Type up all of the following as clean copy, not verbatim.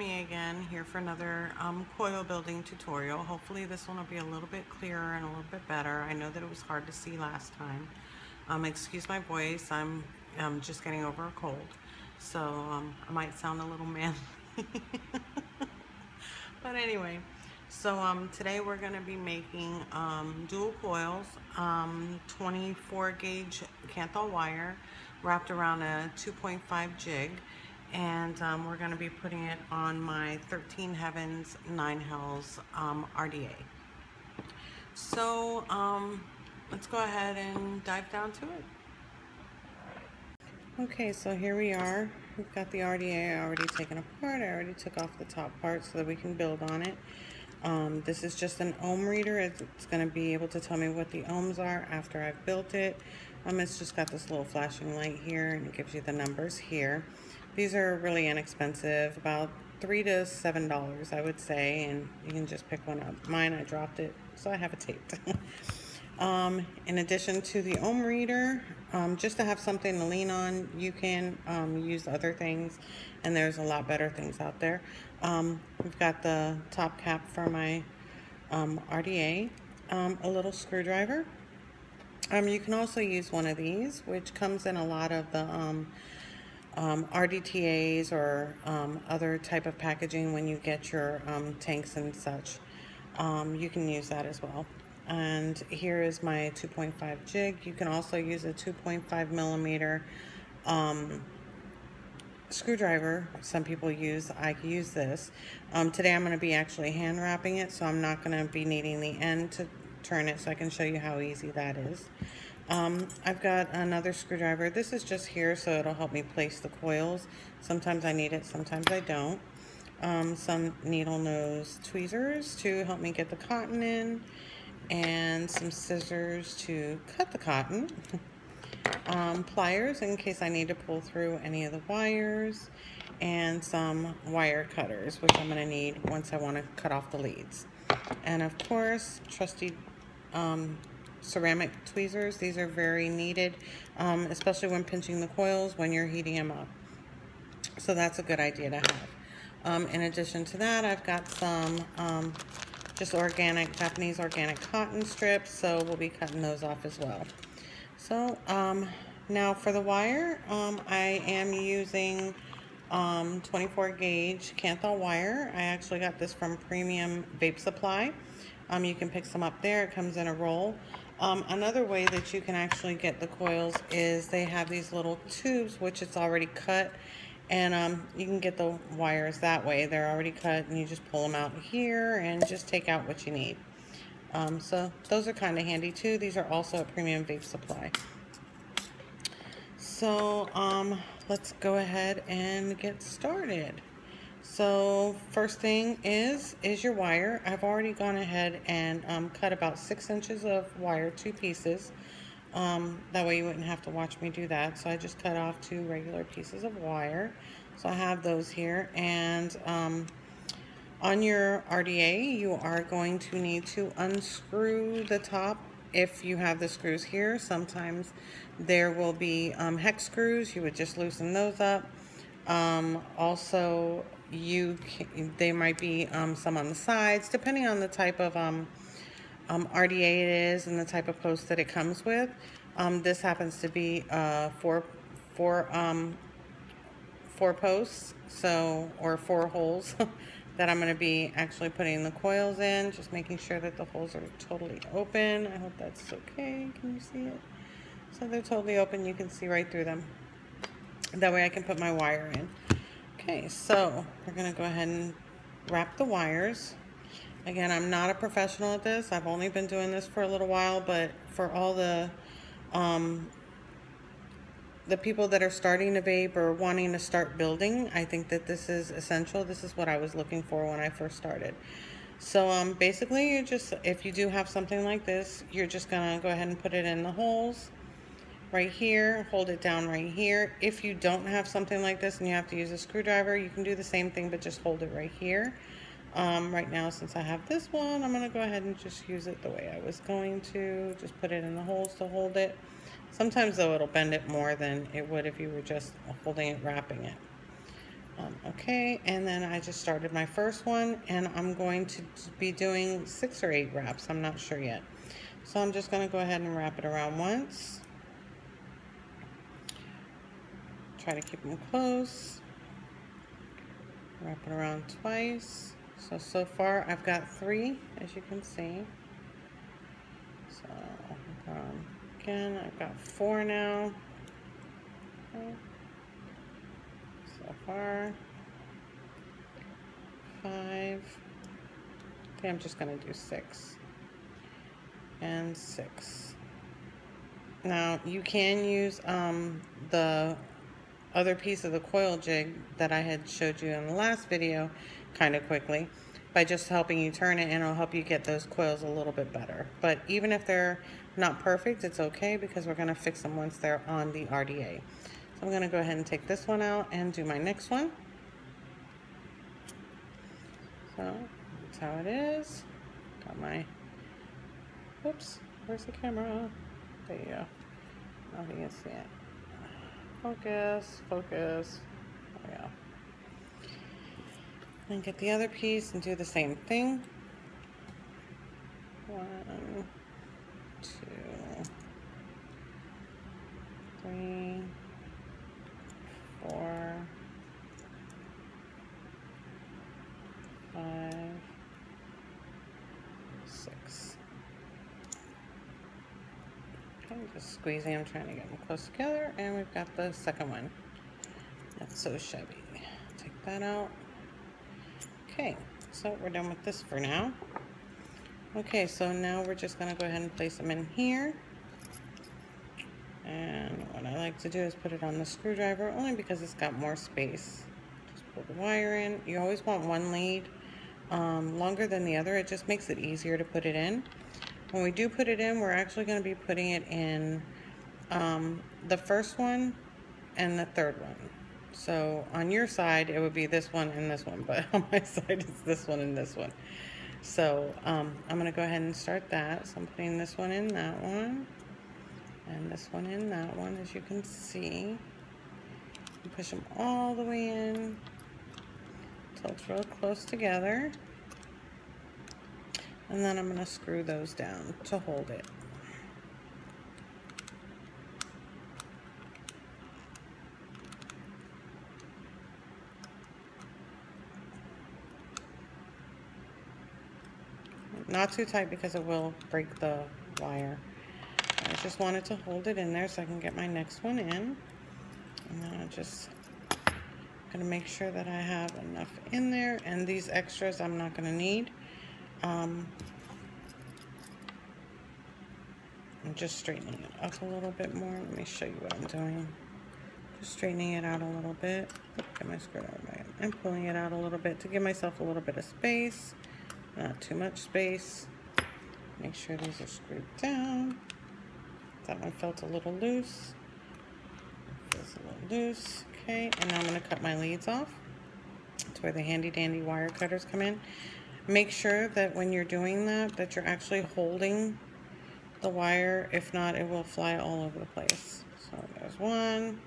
me again, here for another coil building tutorial. Hopefully this one will be a little bit clearer and a little bit better. I know that it was hard to see last time. Excuse my voice, I'm just getting over a cold, so I might sound a little manly. But anyway, so today we're going to be making dual coils, 24 gauge Canthal wire wrapped around a 2.5 jig, and we're going to be putting it on my 13 Heavens 9 Hells RDA. So let's go ahead and dive down to it. Okay, so here we are. We've got the RDA already taken apart. I already took off the top part so that we can build on it. This is just an ohm reader. It's going to be able to tell me what the ohms are after I've built it. It's just got this little flashing light here, and it gives you the numbers here. These are really inexpensive, about $3 to $7, I would say, and you can just pick one up. Mine, I dropped it, so I have it taped. In addition to the ohm reader, just to have something to lean on, you can use other things, and there's a lot better things out there. We've got the top cap for my RDA, a little screwdriver. You can also use one of these, which comes in a lot of the RDTAs or other type of packaging when you get your tanks and such. You can use that as well. And here is my 2.5 jig. You can also use a 2.5 millimeter screwdriver. Some people use, I use this. Today I'm going to be actually hand wrapping it, so I'm not going to be needing the end to turn it, so I can show you how easy that is. I've got another screwdriver. This is just here so it'll help me place the coils. Sometimes I need it, sometimes I don't. Some needle nose tweezers to help me get the cotton in, and some scissors to cut the cotton. Pliers in case I need to pull through any of the wires, and some wire cutters, which I'm going to need once I want to cut off the leads. And of course, trusty ceramic tweezers. These are very needed, especially when pinching the coils when you're heating them up. So that's a good idea to have. In addition to that, I've got some just organic, Japanese organic cotton strips, so we'll be cutting those off as well. So now for the wire, I am using 24 gauge Canthal wire. I actually got this from Premium Vape Supply. You can pick some up there. It comes in a roll. Another way that you can actually get the coils is they have these little tubes, which it's already cut, and you can get the wires that way. They're already cut, and you just pull them out here and just take out what you need. So those are kind of handy too. These are also a Premium Vape Supply. So let's go ahead and get started. So first thing is your wire. I've already gone ahead and cut about 6 inches of wire, 2 pieces. That way you wouldn't have to watch me do that. So I just cut off 2 regular pieces of wire. So I have those here, and on your RDA, you are going to need to unscrew the top if you have the screws here. Sometimes there will be hex screws. You would just loosen those up. Also, they might be some on the sides, depending on the type of RDA it is and the type of post that it comes with. This happens to be 4 posts, so, or 4 holes that I'm going to be actually putting the coils in, just making sure that the holes are totally open. I hope that's okay. Can you see it? So they're totally open. You can see right through them. That way I can put my wire in. Okay, so we're going to go ahead and wrap the wires. Again, I'm not a professional at this. I've only been doing this for a little while, but for all the people that are starting to vape or wanting to start building, I think that this is essential. This is what I was looking for when I first started. So basically, you just, if you do have something like this, you're just gonna go ahead and put it in the holes right here, hold it down right here. If you don't have something like this and you have to use a screwdriver, you can do the same thing, but just hold it right here. Right now, since I have this one, I'm gonna go ahead and just use it the way I was going to. Just put it in the holes to hold it. Sometimes though, it'll bend it more than it would if you were just holding it, wrapping it. Okay, and then I just started my first one, and I'm going to be doing 6 or 8 wraps. I'm not sure yet. So I'm just going to go ahead and wrap it around once. Try to keep them close. Wrap it around twice. So far I've got 3, as you can see. So again, I've got 4 now. Okay. So far 5. Okay, I'm just going to do 6 and 6. Now you can use the other piece of the coil jig that I had showed you in the last video kind of quickly by just helping you turn it, and it'll help you get those coils a little bit better. But even if they're not perfect, it's okay, because we're going to fix them once they're on the RDA. So I'm going to go ahead and take this one out and do my next one. So that's how it is. Got my, whoops, where's the camera? There you go. I don't think you can see it. Focus, focus. There we go. And get the other piece and do the same thing. 1, 2, 3, 4, 5, 6. Okay, just squeezing. I'm trying to get them close together, and we've got the second one. That's so shabby. Take that out. Okay, so we're done with this for now. Okay, so now we're just going to go ahead and place them in here. And what I like to do is put it on the screwdriver, only because it's got more space. Just pull the wire in. You always want one lead longer than the other. It just makes it easier to put it in. When we do put it in, we're actually going to be putting it in the first one and the third one. So on your side, it would be this one and this one, but on my side, it's this one and this one. So I'm going to go ahead and start that. So I'm putting this one in that one, and this one in that one, as you can see. You push them all the way in until it's real close together. And then I'm going to screw those down to hold it. Not too tight, because it will break the wire. I just wanted to hold it in there so I can get my next one in. And then I'm just going to make sure that I have enough in there. And these extras I'm not going to need. I'm just straightening it up a little bit more. Let me show you what I'm doing. Just straightening it out a little bit. Get my screwdriver back. And pulling it out a little bit to give myself a little bit of space. Not too much space. Make sure these are screwed down. That one felt a little loose. Feels a little loose. Okay, and now I'm going to cut my leads off. That's where the handy dandy wire cutters come in. Make sure that when you're doing that, that you're actually holding the wire. If not, it will fly all over the place. So there's one.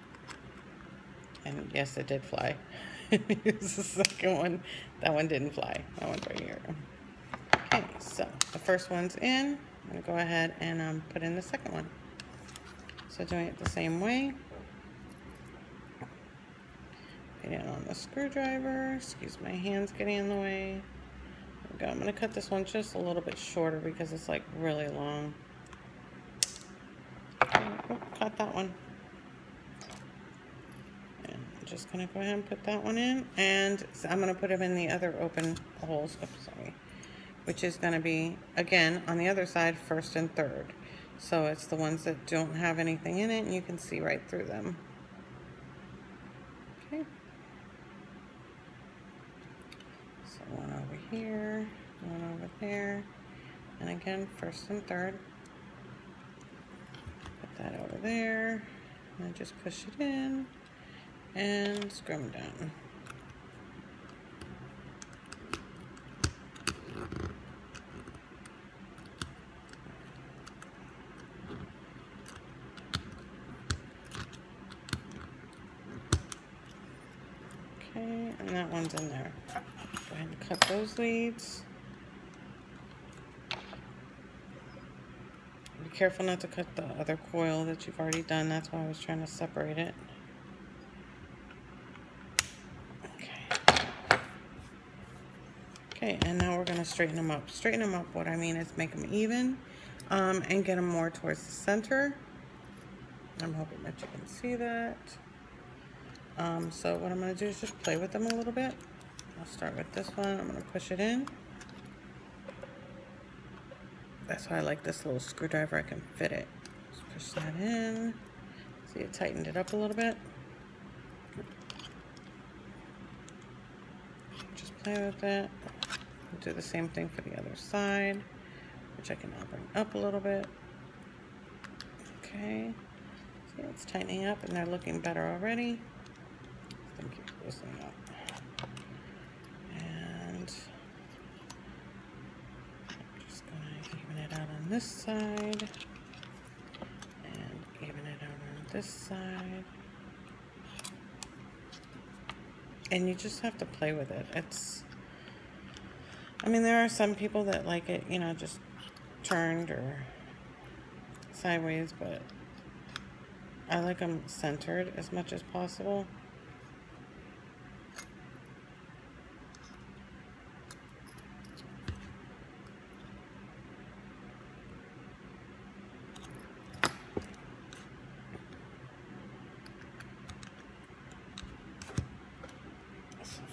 And yes, it did fly. Here's the second one. That one didn't fly. That one's right here. Okay, so the first one's in. I'm going to go ahead and put in the second one. So doing it the same way. Get it on the screwdriver. Excuse my hands getting in the way. There we go. I'm going to cut this one just a little bit shorter because it's like really long. Oh, cut that one. And I'm just going to go ahead and put that one in. And I'm going to put them in the other open holes. Oops, sorry. Which is going to be, again, on the other side, first and third. So it's the ones that don't have anything in it, and you can see right through them. Okay. So one over here, one over there, and again, first and third. Put that over there, and just push it in, and screw them down. Okay, and that one's in there. Go ahead and cut those leads. Be careful not to cut the other coil that you've already done. That's why I was trying to separate it. Okay, and now we're going to straighten them up. Straighten them up, what I mean is make them even and get them more towards the center. I'm hoping that you can see that. So what I'm going to do is just play with them a little bit. I'll start with this one. I'm going to push it in. That's why I like this little screwdriver. I can fit it. Just push that in. See, it tightened it up a little bit. Just play with it. Do the same thing for the other side, which I can now bring up a little bit. Okay, see, it's tightening up and they're looking better already. Then keep loosening up. And I'm just gonna even it out on this side and even it out on this side. And you just have to play with it. I mean, there are some people that like it, you know, just turned or sideways, but I like them centered as much as possible.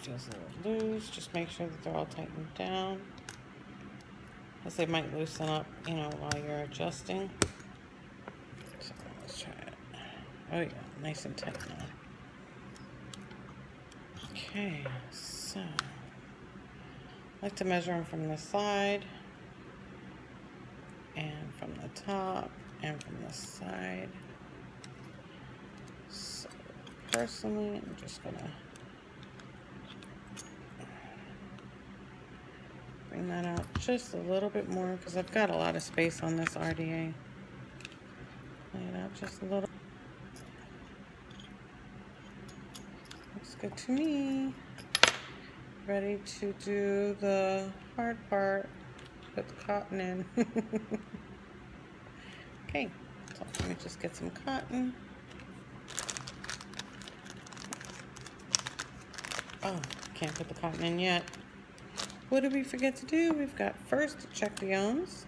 Feels a little loose. Just make sure that they're all tightened down, as they might loosen up, you know, while you're adjusting. So let's try it. Oh yeah, nice and tight now. Okay, so I like to measure them from the side and from the top and from the side. So personally, I'm just gonna bring that out just a little bit more because I've got a lot of space on this RDA. Lay it out just a little. Looks good to me. Ready to do the hard part. Put the cotton in. Okay, so let me just get some cotton. Oh, can't put the cotton in yet. What did we forget to do? We've got first to check the ohms.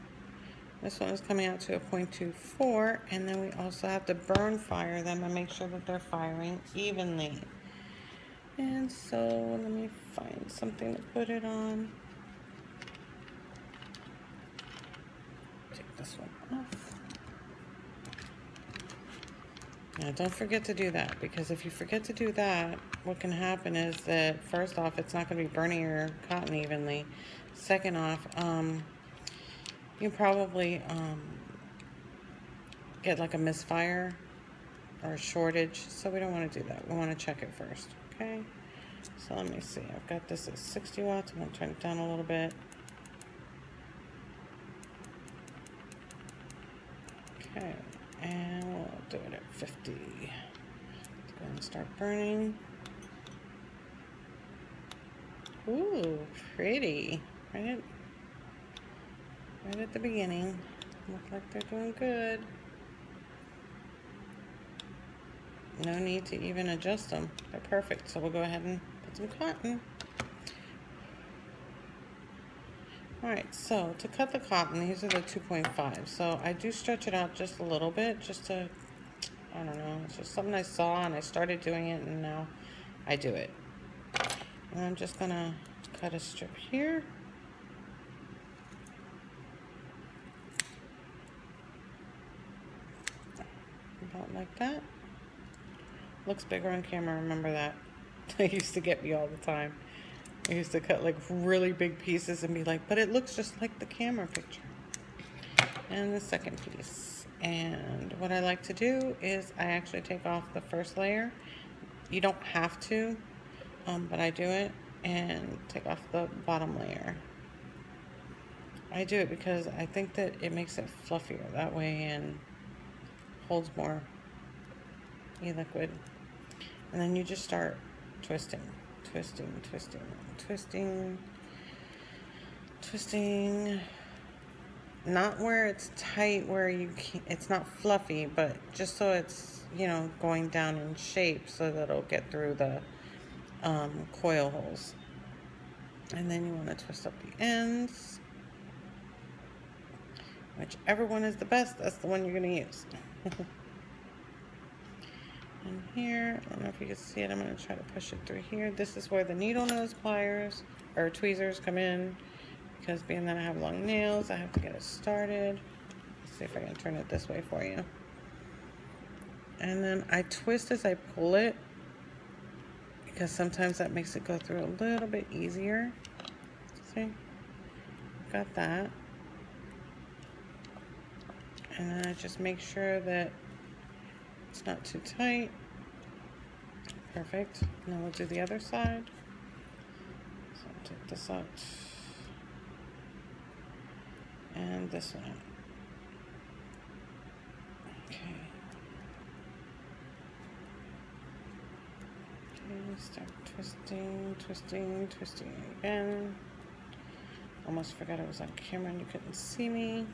This one is coming out to a 0.24, and then we also have to burn fire them and make sure that they're firing evenly. And so let me find something to put it on. Take this one off. Now don't forget to do that, because if you forget to do that, what can happen is that first off, it's not going to be burning your cotton evenly. Second off, you probably get like a misfire or a shortage, so we don't want to do that. We want to check it first. Okay, so let me see. I've got this at 60 watts. I'm going to turn it down a little bit. Okay, and we'll do it at 50. Let's go and start burning. Ooh, pretty. Right at the beginning. Look like they're doing good. No need to even adjust them. They're perfect. So we'll go ahead and put some cotton. Alright, so to cut the cotton, these are the 2.5. So I do stretch it out just a little bit, just to, I don't know, it's just something I saw and I started doing it and now I do it. And I'm just going to cut a strip here. About like that. Looks bigger on camera, remember that. That used to get me all the time. I used to cut like really big pieces and be like, but it looks just like the camera picture. And the second piece. And what I like to do is I actually take off the first layer. You don't have to, but I do it, and take off the bottom layer. I do it because I think that it makes it fluffier that way and holds more e-liquid. And then you just start twisting, twisting, twisting, twisting, twisting. Not where it's tight, where you can't, it's not fluffy, but just so it's, you know, going down in shape so that it'll get through the coil holes. And then you want to twist up the ends. Whichever one is the best, that's the one you're going to use. And here, I don't know if you can see it, I'm going to try to push it through here. This is where the needle nose pliers or tweezers come in, because being that I have long nails, I have to get it started. Let's see if I can turn it this way for you. And then I twist as I pull it, because sometimes that makes it go through a little bit easier. See? Got that. And then I just make sure that it's not too tight. Perfect. And then we'll do the other side. So I'll take this out. And this one out. Okay. Okay, start twisting, twisting, twisting again. Almost forgot I was on camera and you couldn't see me.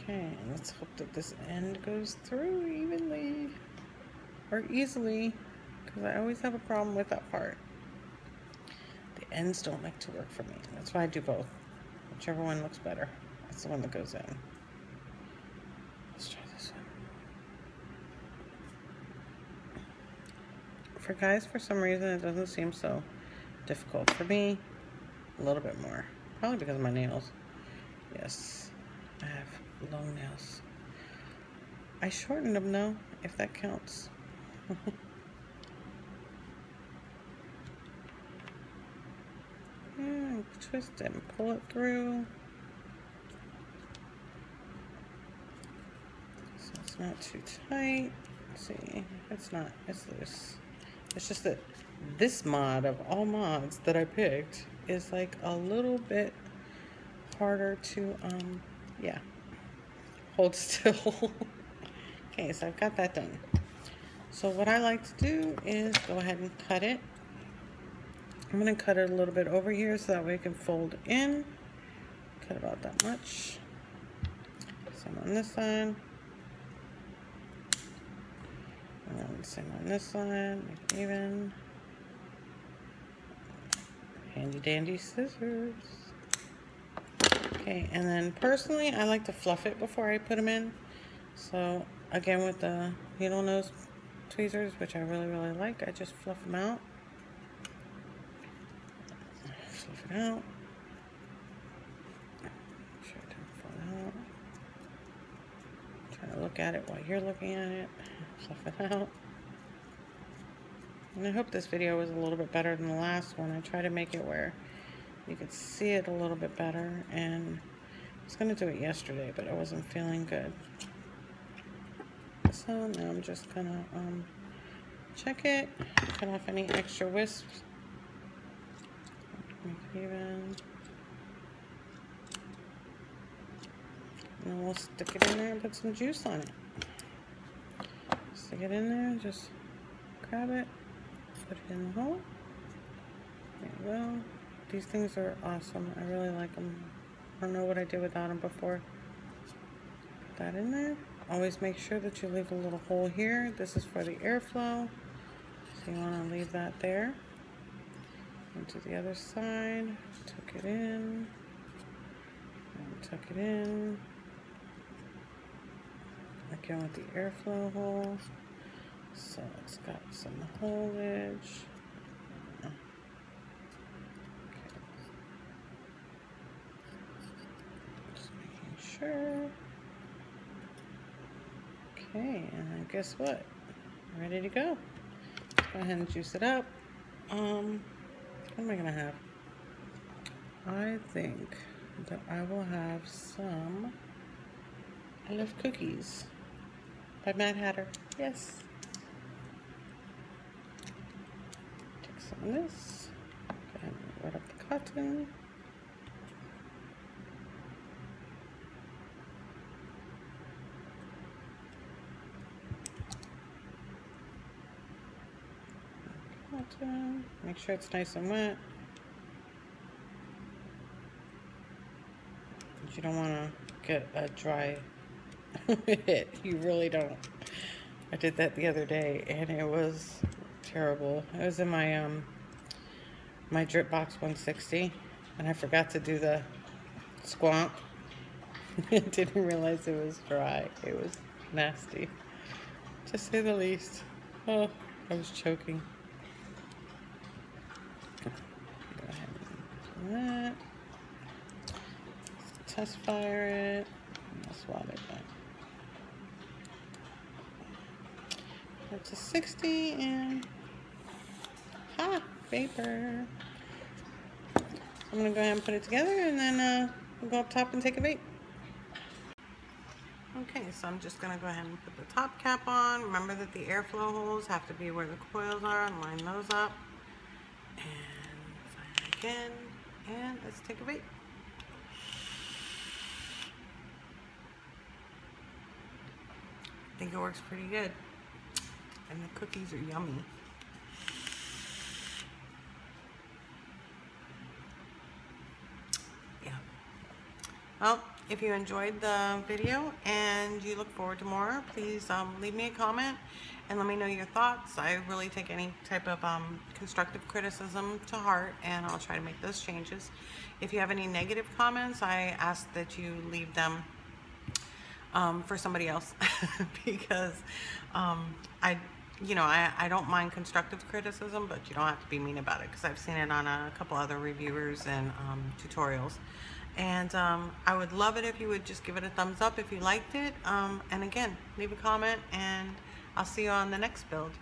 Okay, let's hope that this end goes through evenly or easily, because I always have a problem with that part. The ends don't like to work for me. That's why I do both. Whichever one looks better, that's the one that goes in. Let's try this one. For guys, for some reason, it doesn't seem so difficult. For me, a little bit more. Probably because of my nails. Yes, I have long nails. I shortened them though, if that counts. Yeah, twist it and pull it through. So it's not too tight. Let's see, it's not, it's loose. It's just that this mod of all mods that I picked is like a little bit harder to, yeah, hold still. Okay, so I've got that done. So what I like to do is go ahead and cut it. I'm going to cut it a little bit over here so that way it can fold in. Cut about that much. Same on this side. And then same on this side. Make it even. Handy dandy scissors. Okay, and then personally, I like to fluff it before I put them in. So again, with the needle nose tweezers, which I really, really like, I just fluff them out. Fluff it out. Make sure it don't fall out. Try to look at it while you're looking at it. Fluff it out. And I hope this video was a little bit better than the last one. I try to make it where you could see it a little bit better, and I was going to do it yesterday, but I wasn't feeling good. So now I'm just going to check it, cut off any extra wisps. Make it even. And then we'll stick it in there and put some juice on it. Stick it in there, just grab it, put it in the hole. There you go. These things are awesome. I really like them. I don't know what I did without them before. Put that in there. Always make sure that you leave a little hole here. This is for the airflow. So you want to leave that there. And to the other side. Tuck it in. And tuck it in. Again with the airflow hole. So it's got some holage. Sure. Okay, and then guess what? Ready to go. Go ahead and juice it up. What am I gonna have? I think that I will have some I Love Cookies by Mad Hatter. Yes. Take some of this. Go ahead and wet up the cotton. Make sure it's nice and wet. You don't want to get a dry hit. You really don't. I did that the other day and it was terrible. It was in my my drip box 160 and I forgot to do the squonk. I didn't realize it was dry. It was nasty, to say the least. Oh, I was choking. Go ahead and do that. Test fire it. I'll swap it back up to 60 and vapor. I'm gonna go ahead and put it together and then we'll go up top and take a vape. Okay, so I'm just gonna go ahead and put the top cap on. Remember that the airflow holes have to be where the coils are, and line those up. And fire again, and let's take a vape. I think it works pretty good. And the cookies are yummy. Yeah. Well, if you enjoyed the video and you look forward to more, please leave me a comment and let me know your thoughts. I really take any type of constructive criticism to heart, and I'll try to make those changes. If you have any negative comments, I ask that you leave them for somebody else because I don't mind constructive criticism, but you don't have to be mean about it, because I've seen it on a couple other reviewers and tutorials. And I would love it if you would just give it a thumbs up if you liked it. And again, leave a comment, and I'll see you on the next build.